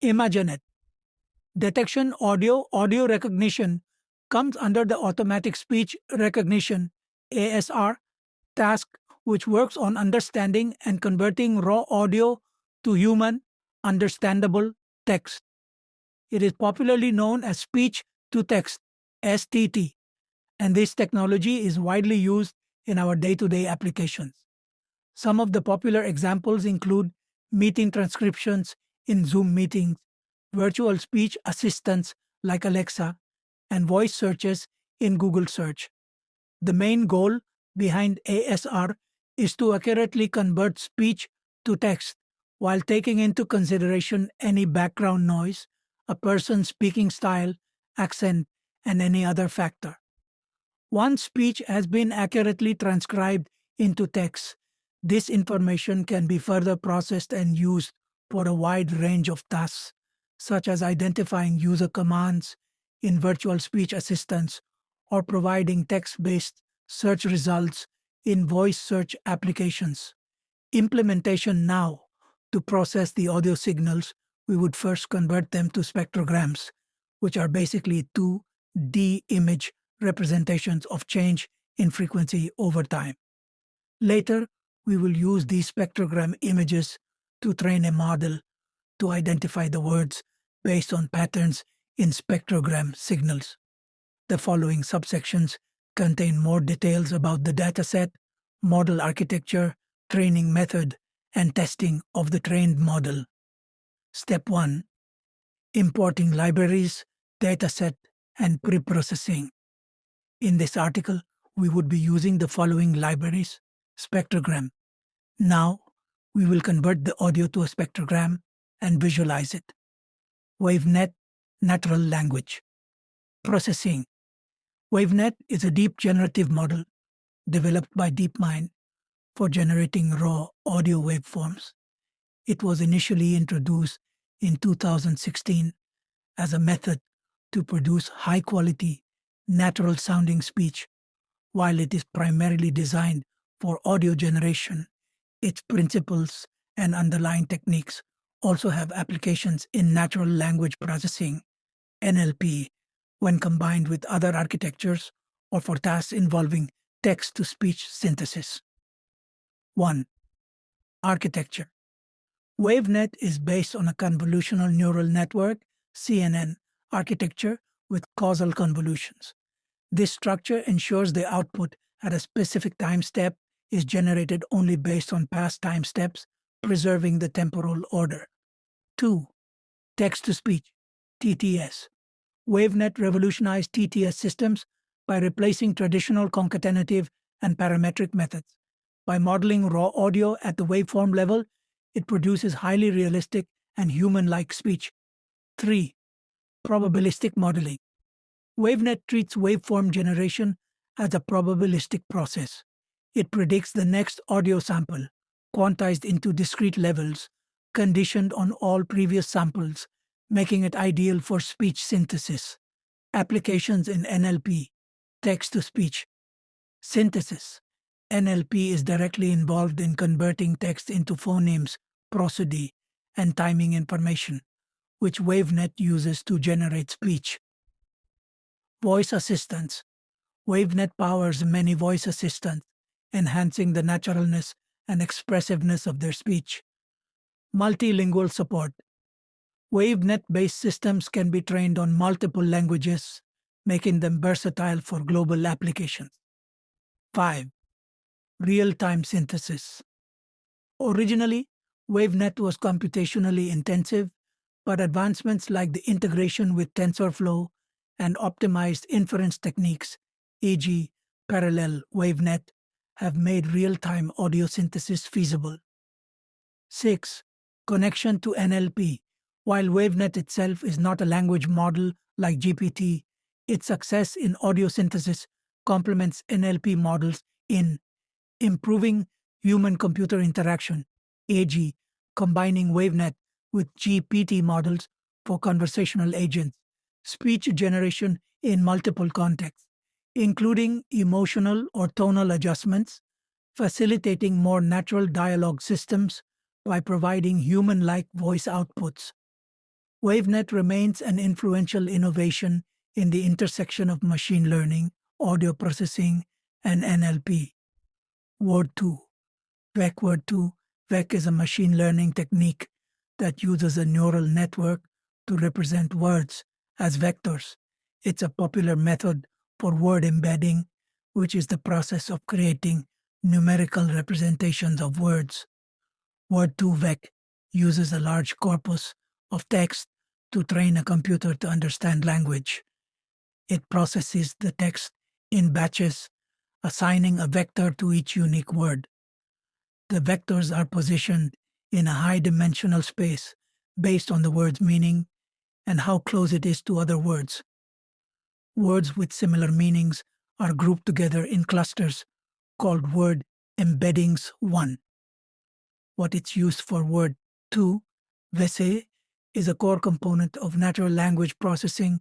Imagine it. Detection audio recognition comes under the automatic speech recognition ASR task, which works on understanding and converting raw audio to human understandable text. It is popularly known as speech to text STT, and this technology is widely used in our day-to-day applications. Some of the popular examples include meeting transcriptions in Zoom meetings, virtual speech assistants like Alexa, and voice searches in Google Search. The main goal behind ASR is to accurately convert speech to text while taking into consideration any background noise, a person's speaking style, accent, and any other factor. Once speech has been accurately transcribed into text, this information can be further processed and used for a wide range of tasks, such as identifying user commands in virtual speech assistants or providing text based search results in voice search applications. Implementation now. To process the audio signals, we would first convert them to spectrograms, which are basically 2D image representations of change in frequency over time. Later, we will use these spectrogram images to train a model to identify the words based on patterns in spectrogram signals. The following subsections contain more details about the dataset, model architecture, training method, and testing of the trained model. Step 1. Importing libraries, dataset, and preprocessing. In this article, we would be using the following libraries. Spectrogram. Now, we will convert the audio to a spectrogram and visualize it. WaveNet, natural language. Processing. WaveNet is a deep generative model developed by DeepMind for generating raw audio waveforms. It was initially introduced in 2016 as a method to produce high-quality, natural-sounding speech. While it is primarily designed for audio generation, its principles and underlying techniques also have applications in natural language processing, NLP, when combined with other architectures or for tasks involving text-to-speech synthesis. 1. Architecture. WaveNet is based on a convolutional neural network (CNN) architecture with causal convolutions. This structure ensures the output at a specific time step is generated only based on past time steps, preserving the temporal order. 2. Text-to-speech (TTS). WaveNet revolutionized TTS systems by replacing traditional concatenative and parametric methods. By modeling raw audio at the waveform level, it produces highly realistic and human-like speech. 3. Probabilistic modeling. WaveNet treats waveform generation as a probabilistic process. It predicts the next audio sample, quantized into discrete levels, conditioned on all previous samples, making it ideal for speech synthesis. Applications in NLP, text-to-speech. Synthesis. NLP is directly involved in converting text into phonemes, prosody, and timing information, which WaveNet uses to generate speech. Voice assistants. WaveNet powers many voice assistants, enhancing the naturalness and expressiveness of their speech. Multilingual support. WaveNet-based systems can be trained on multiple languages, making them versatile for global applications. 5. Real-time synthesis. Originally, WaveNet was computationally intensive, but advancements like the integration with TensorFlow and optimized inference techniques, e.g., parallel WaveNet, have made real-time audio synthesis feasible. 6. Connection to NLP. While WaveNet itself is not a language model like GPT, its success in audio synthesis complements NLP models in improving human-computer interaction, e.g., combining WaveNet with GPT models for conversational agents, speech generation in multiple contexts, including emotional or tonal adjustments, facilitating more natural dialogue systems by providing human-like voice outputs. WaveNet remains an influential innovation in the intersection of machine learning, audio processing, and NLP. Word 2. VEC Word 2. VEC is a machine learning technique that uses a neural network to represent words as vectors. It's a popular method for word embedding, which is the process of creating numerical representations of words. Word 2 VEC uses a large corpus of text to train a computer to understand language. It processes the text in batches, assigning a vector to each unique word. The vectors are positioned in a high-dimensional space based on the word's meaning and how close it is to other words. Words with similar meanings are grouped together in clusters called word embeddings 1. What it's used for. Word 2, VEC, is a core component of natural language processing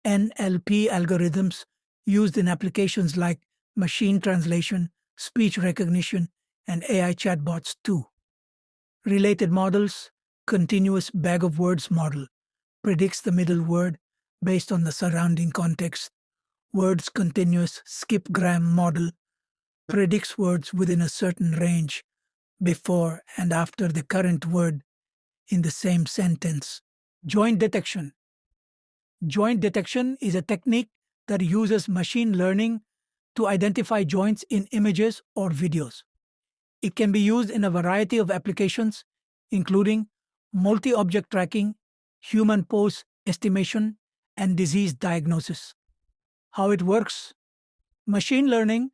NLP algorithms used in applications like machine translation, speech recognition, and AI chatbots too. Related models. Continuous bag of words model predicts the middle word based on the surrounding context. Words continuous skip-gram model predicts words within a certain range before and after the current word in the same sentence. Joint detection. Joint detection is a technique that uses machine learning to identify joints in images or videos. It can be used in a variety of applications, including multi-object tracking, human pose estimation, and disease diagnosis. How it works? Machine learning.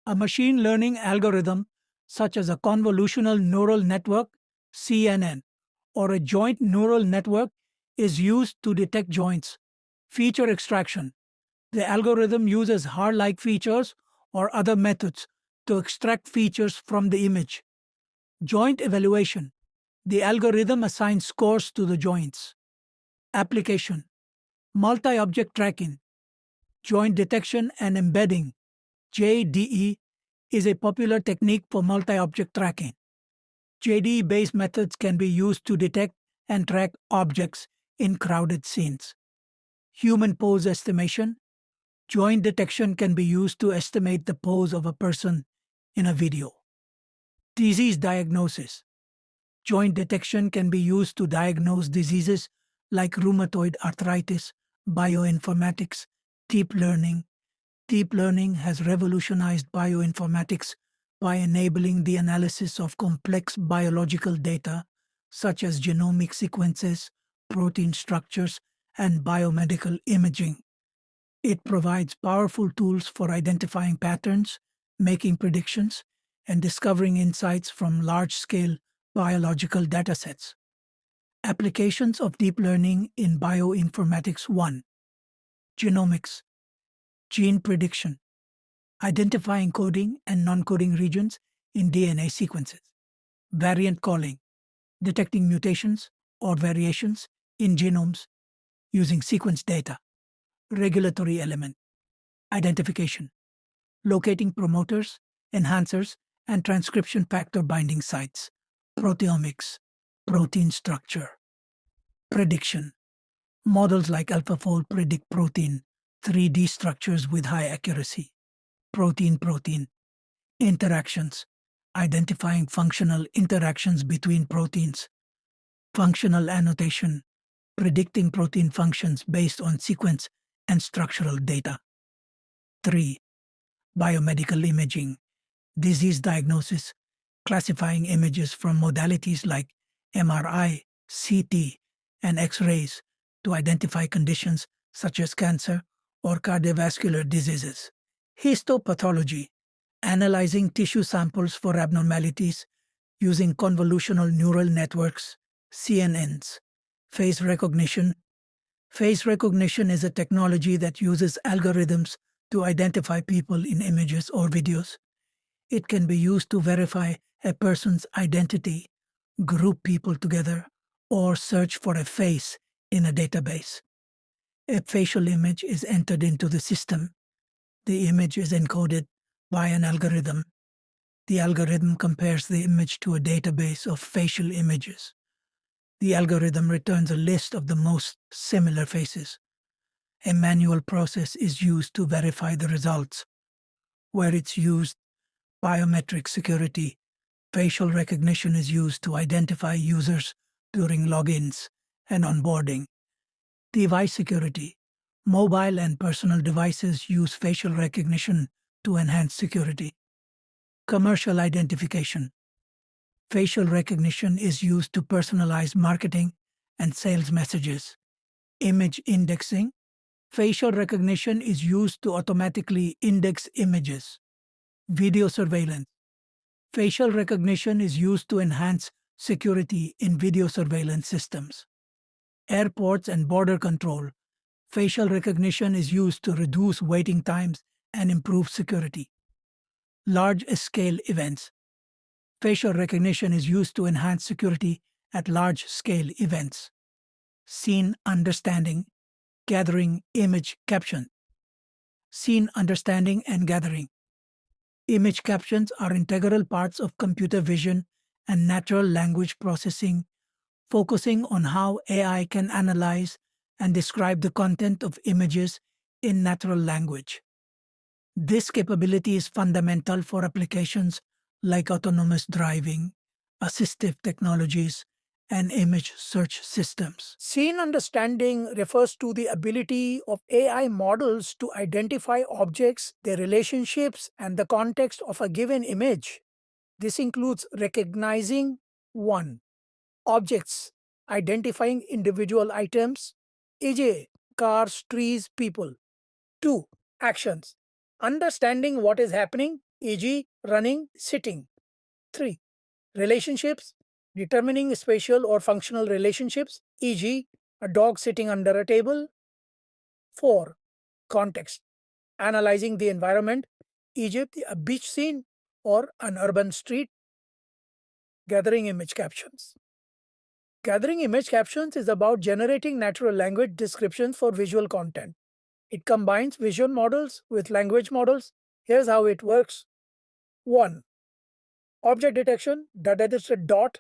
A machine learning algorithm, such as a convolutional neural network, CNN, or a joint neural network, is used to detect joints. Feature extraction. The algorithm uses hair-like features or other methods to extract features from the image. Joint evaluation. The algorithm assigns scores to the joints. Application. Multi-object tracking. Joint detection and embedding, JDE, is a popular technique for multi-object tracking. JDE-based methods can be used to detect and track objects in crowded scenes. Human pose estimation. Joint detection can be used to estimate the pose of a person in a video. Disease diagnosis. Joint detection can be used to diagnose diseases like rheumatoid arthritis, bioinformatics, deep learning. Deep learning has revolutionized bioinformatics by enabling the analysis of complex biological data such as genomic sequences, protein structures, and biomedical imaging. It provides powerful tools for identifying patterns, making predictions, and discovering insights from large-scale biological datasets. Applications of deep learning in bioinformatics. 1. Genomics. Gene prediction. Identifying coding and non-coding regions in DNA sequences. Variant calling. Detecting mutations or variations in genomes using sequence data. Regulatory element. Identification. Locating promoters, enhancers, and transcription factor binding sites. Proteomics. Protein structure. Prediction. Models like AlphaFold predict protein 3D structures with high accuracy. Protein-protein interactions. Identifying functional interactions between proteins. Functional annotation. Predicting protein functions based on sequence and structural data. 3. Biomedical imaging. Disease diagnosis. Classifying images from modalities like MRI, CT, and X-rays to identify conditions such as cancer or cardiovascular diseases. Histopathology. Analyzing tissue samples for abnormalities using convolutional neural networks, CNNs. Face recognition. Face recognition is a technology that uses algorithms to identify people in images or videos. It can be used to verify a person's identity, group people together, or search for a face in a database. A facial image is entered into the system. The image is encoded by an algorithm. The algorithm compares the image to a database of facial images. The algorithm returns a list of the most similar faces. A manual process is used to verify the results, where it's used biometric security. Facial recognition is used to identify users during logins and onboarding. Device security. Mobile and personal devices use facial recognition to enhance security. Commercial identification. Facial recognition is used to personalize marketing and sales messages. Image indexing. Facial recognition is used to automatically index images. Video surveillance. Facial recognition is used to enhance security in video surveillance systems. Airports and border control. Facial recognition is used to reduce waiting times and improve security. Large-scale events. Facial recognition is used to enhance security at large-scale events. Scene understanding, gathering image caption. Scene understanding and gathering. Image captions are integral parts of computer vision and natural language processing, focusing on how AI can analyze and describe the content of images in natural language. This capability is fundamental for applications like autonomous driving, assistive technologies, and image search systems. Scene understanding refers to the ability of AI models to identify objects, their relationships, and the context of a given image. This includes recognizing 1. Objects, identifying individual items, e.g., cars, trees, people. 2. Actions, understanding what is happening, e.g., running, sitting. 3. Relationships, determining spatial or functional relationships, e.g., a dog sitting under a table. 4. Context, analyzing the environment, e.g., a beach scene or an urban street. Gathering image captions. Gathering image captions is about generating natural language descriptions for visual content. It combines vision models with language models. Here's how it works. 1. Object detection, that is a dot.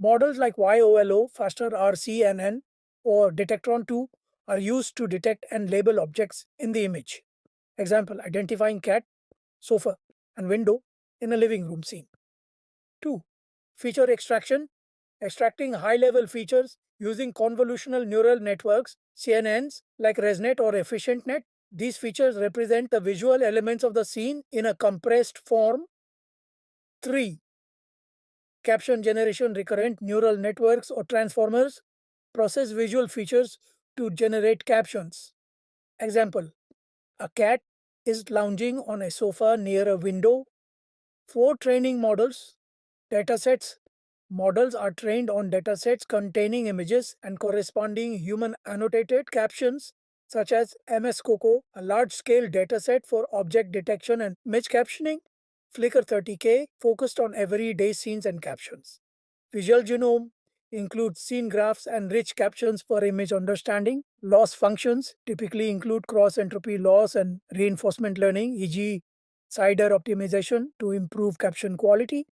Models like YOLO, Faster RCNN, or Detectron 2 are used to detect and label objects in the image. Example, identifying cat, sofa, and window in a living room scene. 2. Feature extraction, extracting high-level features using convolutional neural networks, CNNs, like ResNet or EfficientNet. These features represent the visual elements of the scene in a compressed form. 3. Caption generation, recurrent neural networks or transformers process visual features to generate captions. Example, a cat is lounging on a sofa near a window. 4. Training models, datasets. Models are trained on datasets containing images and corresponding human annotated captions, such as MS COCO, a large-scale dataset for object detection and image captioning. Flickr 30K focused on everyday scenes and captions. Visual genome includes scene graphs and rich captions for image understanding. Loss functions typically include cross-entropy loss and reinforcement learning, e.g., CIDR optimization to improve caption quality.